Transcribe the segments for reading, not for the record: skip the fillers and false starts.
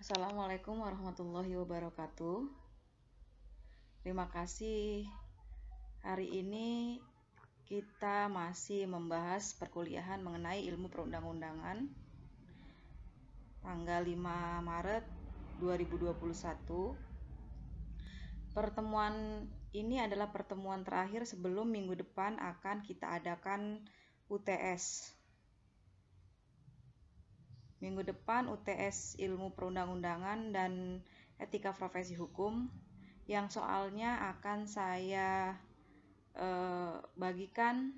Assalamualaikum warahmatullahi wabarakatuh. Terima kasih. Hari ini kita masih membahas perkuliahan mengenai ilmu perundang-undangan tanggal 5 Maret 2021. Pertemuan ini adalah pertemuan terakhir sebelum minggu depan akan kita adakan UTS. Minggu depan UTS Ilmu Perundang-undangan dan Etika Profesi Hukum yang soalnya akan saya bagikan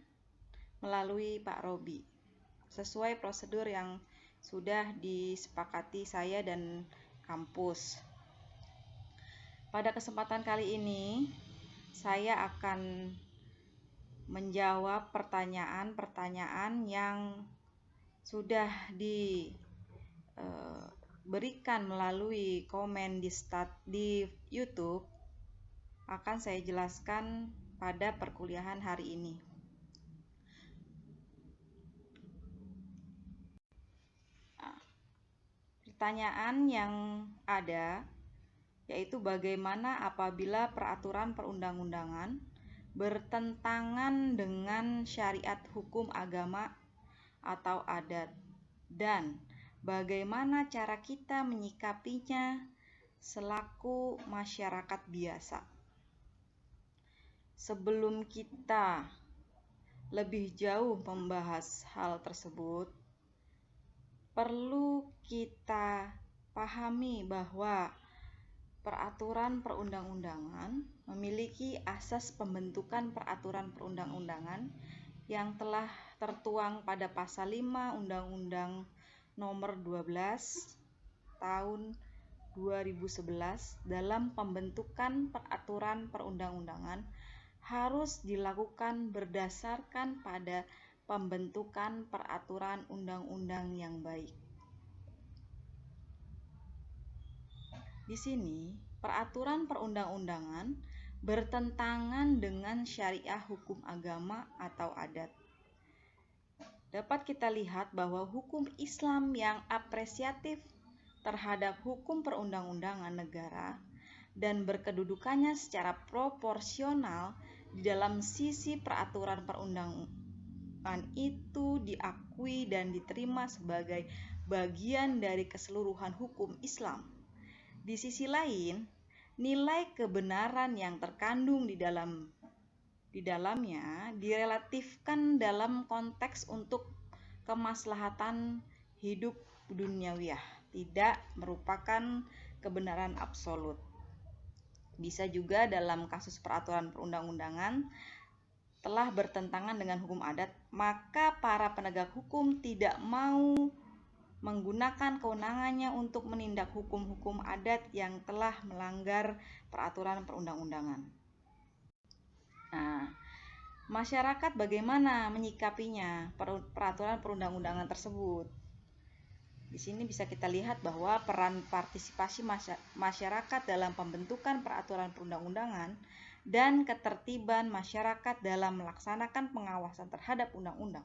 melalui Pak Robi sesuai prosedur yang sudah disepakati saya dan kampus. Pada kesempatan kali ini saya akan menjawab pertanyaan-pertanyaan yang sudah diberikan melalui komen di YouTube. Akan saya jelaskan pada perkuliahan hari ini. Pertanyaan yang ada yaitu bagaimana apabila peraturan perundang-undangan bertentangan dengan syariat hukum agama atau adat, dan bagaimana cara kita menyikapinya selaku masyarakat biasa. Sebelum kita lebih jauh membahas hal tersebut, perlu kita pahami bahwa peraturan perundang-undangan memiliki asas pembentukan peraturan perundang-undangan yang telah tertuang pada pasal 5 Undang-Undang Nomor 12 Tahun 2011. Dalam pembentukan peraturan perundang-undangan harus dilakukan berdasarkan pada pembentukan peraturan undang-undang yang baik. Di sini, peraturan perundang-undangan bertentangan dengan syariah hukum agama atau adat. Dapat kita lihat bahwa hukum Islam yang apresiatif terhadap hukum perundang-undangan negara dan berkedudukannya secara proporsional di dalam sisi peraturan perundangan itu diakui dan diterima sebagai bagian dari keseluruhan hukum Islam. Di sisi lain, nilai kebenaran yang terkandung di dalamnya direlatifkan dalam konteks untuk kemaslahatan hidup duniawiyah, tidak merupakan kebenaran absolut. Bisa juga dalam kasus peraturan perundang-undangan telah bertentangan dengan hukum adat, maka para penegak hukum tidak mau menggunakan kewenangannya untuk menindak hukum-hukum adat yang telah melanggar peraturan perundang-undangan. Nah, masyarakat bagaimana menyikapinya peraturan perundang-undangan tersebut? Di sini bisa kita lihat bahwa peran partisipasi masyarakat dalam pembentukan peraturan perundang-undangan dan ketertiban masyarakat dalam melaksanakan pengawasan terhadap undang-undang.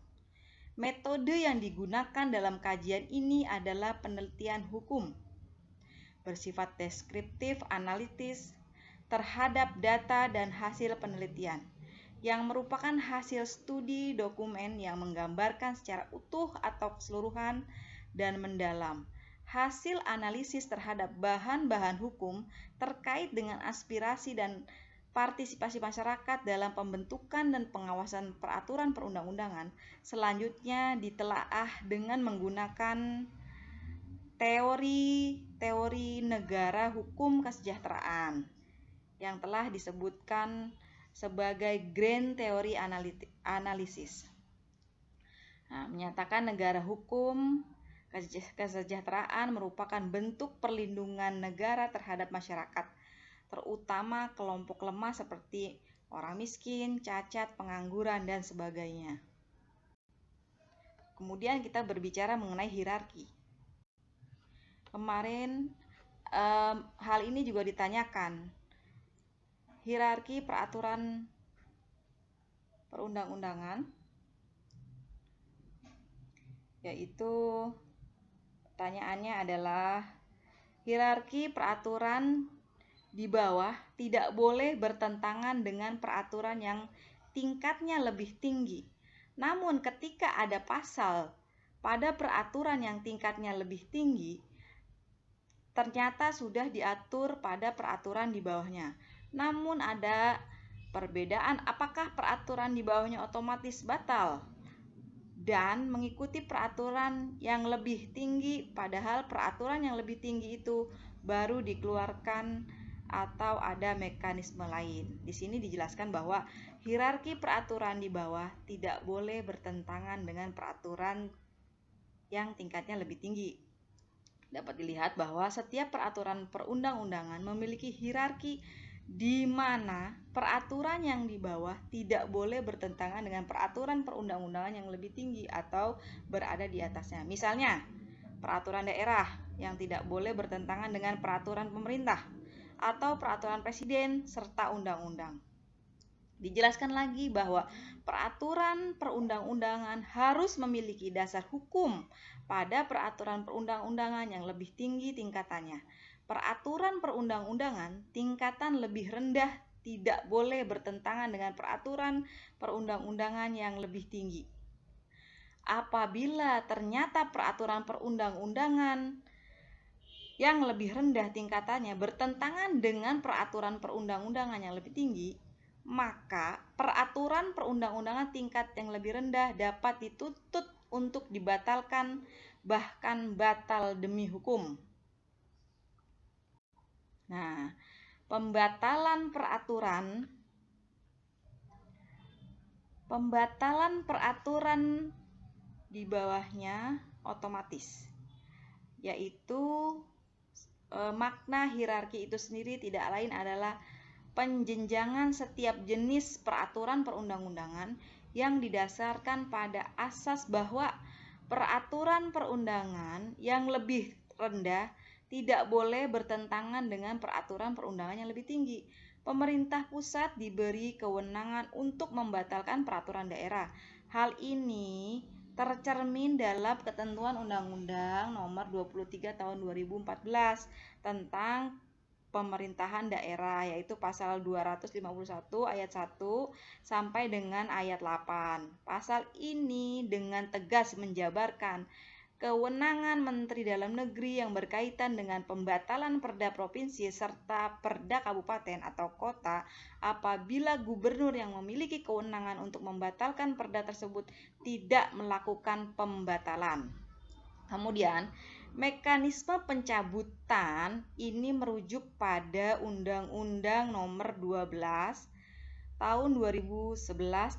Metode yang digunakan dalam kajian ini adalah penelitian hukum, bersifat deskriptif analitis terhadap data dan hasil penelitian, yang merupakan hasil studi dokumen yang menggambarkan secara utuh atau keseluruhan dan mendalam hasil analisis terhadap bahan-bahan hukum terkait dengan aspirasi dan partisipasi masyarakat dalam pembentukan dan pengawasan peraturan perundang-undangan. Selanjutnya ditelaah dengan menggunakan teori negara hukum kesejahteraan yang telah disebutkan sebagai Grand Theory Analysis. Menyatakan negara hukum kesejahteraan merupakan bentuk perlindungan negara terhadap masyarakat, terutama kelompok lemah seperti orang miskin, cacat, pengangguran, dan sebagainya. Kemudian kita berbicara mengenai hierarki. Kemarin hal ini juga ditanyakan. Hierarki peraturan perundang-undangan, yaitu pertanyaannya adalah hierarki peraturan di bawah tidak boleh bertentangan dengan peraturan yang tingkatnya lebih tinggi. Namun ketika ada pasal pada peraturan yang tingkatnya lebih tinggi, ternyata sudah diatur pada peraturan di bawahnya. Namun ada perbedaan, apakah peraturan di bawahnya otomatis batal dan mengikuti peraturan yang lebih tinggi, padahal peraturan yang lebih tinggi itu baru dikeluarkan atau ada mekanisme lain. Di sini dijelaskan bahwa hierarki peraturan di bawah tidak boleh bertentangan dengan peraturan yang tingkatnya lebih tinggi. Dapat dilihat bahwa setiap peraturan perundang-undangan memiliki hierarki di mana peraturan yang di bawah tidak boleh bertentangan dengan peraturan perundang-undangan yang lebih tinggi atau berada di atasnya. Misalnya, peraturan daerah yang tidak boleh bertentangan dengan peraturan pemerintah atau peraturan presiden serta undang-undang. Dijelaskan lagi bahwa peraturan perundang-undangan harus memiliki dasar hukum pada peraturan perundang-undangan yang lebih tinggi tingkatannya. Peraturan perundang-undangan tingkatan lebih rendah tidak boleh bertentangan dengan peraturan perundang-undangan yang lebih tinggi. Apabila ternyata peraturan perundang-undangan yang lebih rendah tingkatannya bertentangan dengan peraturan perundang-undangan yang lebih tinggi, maka peraturan perundang-undangan tingkat yang lebih rendah dapat dituntut untuk dibatalkan, bahkan batal demi hukum. Nah, pembatalan peraturan di bawahnya otomatis, yaitu makna hierarki itu sendiri tidak lain adalah penjenjangan setiap jenis peraturan perundang-undangan yang didasarkan pada asas bahwa peraturan perundangan yang lebih rendah tidak boleh bertentangan dengan peraturan perundangan yang lebih tinggi. Pemerintah pusat diberi kewenangan untuk membatalkan peraturan daerah. Hal ini tercermin dalam ketentuan Undang-Undang Nomor 23 Tahun 2014 tentang pemerintahan daerah, yaitu pasal 251 ayat 1 sampai dengan ayat 8. Pasal ini dengan tegas menjabarkan kewenangan Menteri Dalam Negeri yang berkaitan dengan pembatalan perda provinsi serta perda kabupaten atau kota apabila gubernur yang memiliki kewenangan untuk membatalkan perda tersebut tidak melakukan pembatalan. Kemudian, mekanisme pencabutan ini merujuk pada Undang-Undang Nomor 12 Tahun 2011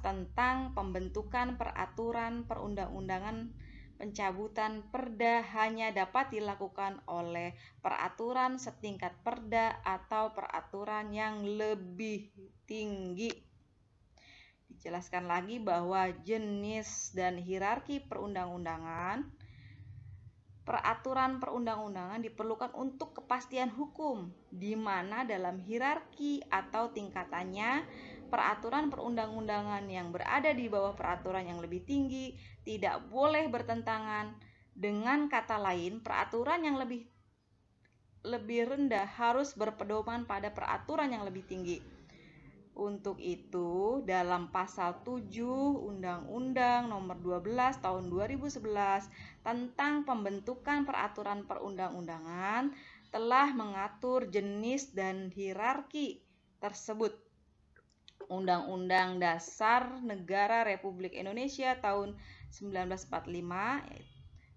tentang pembentukan peraturan perundang-undangan. Pencabutan perda hanya dapat dilakukan oleh peraturan setingkat perda atau peraturan yang lebih tinggi. Dijelaskan lagi bahwa jenis dan hierarki perundang-undangan, peraturan perundang-undangan diperlukan untuk kepastian hukum, di mana dalam hierarki atau tingkatannya peraturan perundang-undangan yang berada di bawah peraturan yang lebih tinggi tidak boleh bertentangan. Dengan kata lain, peraturan yang lebih rendah harus berpedoman pada peraturan yang lebih tinggi. Untuk itu, dalam pasal 7 Undang-Undang Nomor 12 Tahun 2011 tentang pembentukan peraturan perundang-undangan telah mengatur jenis dan hierarki tersebut. Undang-Undang Dasar Negara Republik Indonesia tahun 1945,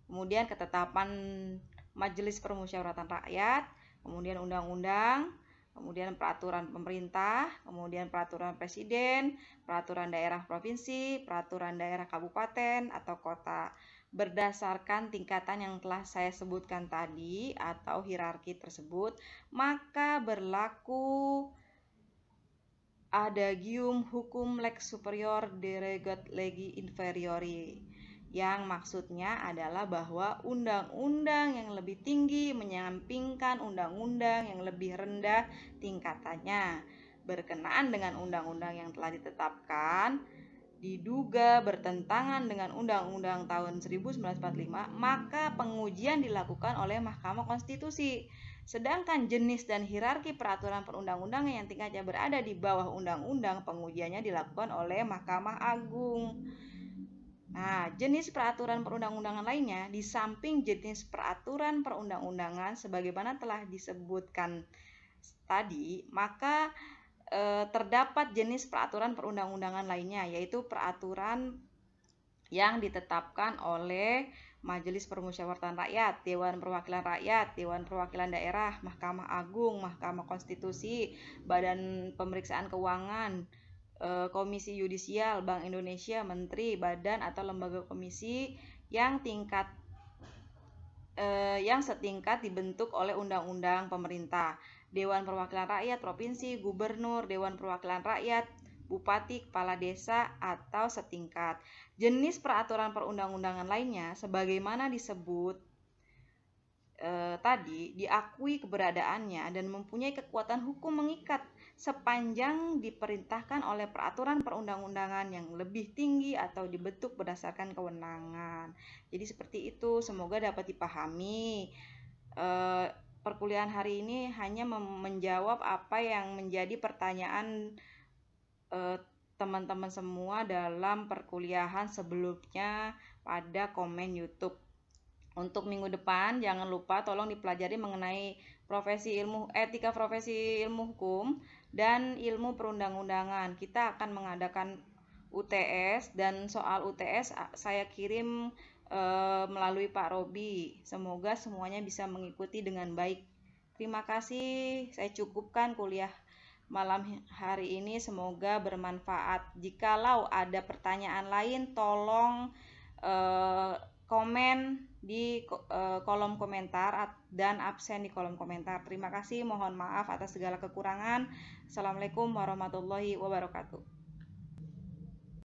kemudian ketetapan Majelis Permusyawaratan Rakyat, kemudian undang-undang, kemudian peraturan pemerintah, kemudian peraturan presiden, peraturan daerah provinsi, peraturan daerah kabupaten atau kota. Berdasarkan tingkatan yang telah saya sebutkan tadi atau hierarki tersebut, maka berlaku adagium hukum lex superior derogat legi inferiori, yang maksudnya adalah bahwa undang-undang yang lebih tinggi menyampingkan undang-undang yang lebih rendah tingkatannya. Berkenaan dengan undang-undang yang telah ditetapkan diduga bertentangan dengan Undang-Undang tahun 1945, maka pengujian dilakukan oleh Mahkamah Konstitusi. Sedangkan jenis dan hierarki peraturan perundang-undangan yang tingkatnya berada di bawah undang-undang, pengujiannya dilakukan oleh Mahkamah Agung. Nah, jenis peraturan perundang-undangan lainnya, di samping jenis peraturan perundang-undangan sebagaimana telah disebutkan tadi, maka terdapat jenis peraturan perundang-undangan lainnya, yaitu peraturan yang ditetapkan oleh Majelis Permusyawaratan Rakyat, Dewan Perwakilan Rakyat, Dewan Perwakilan Daerah, Mahkamah Agung, Mahkamah Konstitusi, Badan Pemeriksaan Keuangan, Komisi Yudisial, Bank Indonesia, Menteri, Badan atau Lembaga Komisi yang setingkat dibentuk oleh undang-undang pemerintah, Dewan Perwakilan Rakyat Provinsi, Gubernur, Dewan Perwakilan Rakyat, Bupati, Kepala Desa, atau setingkat. Jenis peraturan perundang-undangan lainnya, sebagaimana disebut tadi, diakui keberadaannya dan mempunyai kekuatan hukum mengikat sepanjang diperintahkan oleh peraturan perundang-undangan yang lebih tinggi atau dibentuk berdasarkan kewenangan. Jadi seperti itu, semoga dapat dipahami. Perkuliahan hari ini hanya menjawab apa yang menjadi pertanyaan teman-teman semua dalam perkuliahan sebelumnya pada komen YouTube. Untuk minggu depan jangan lupa tolong dipelajari mengenai etika profesi ilmu hukum dan ilmu perundang-undangan. Kita akan mengadakan UTS dan soal UTS saya kirim melalui Pak Robi. Semoga semuanya bisa mengikuti dengan baik. Terima kasih. Saya cukupkan kuliah malam hari ini, semoga bermanfaat. Jikalau ada pertanyaan lain tolong komen di kolom komentar dan absen di kolom komentar. Terima kasih, mohon maaf atas segala kekurangan. Assalamualaikum warahmatullahi wabarakatuh.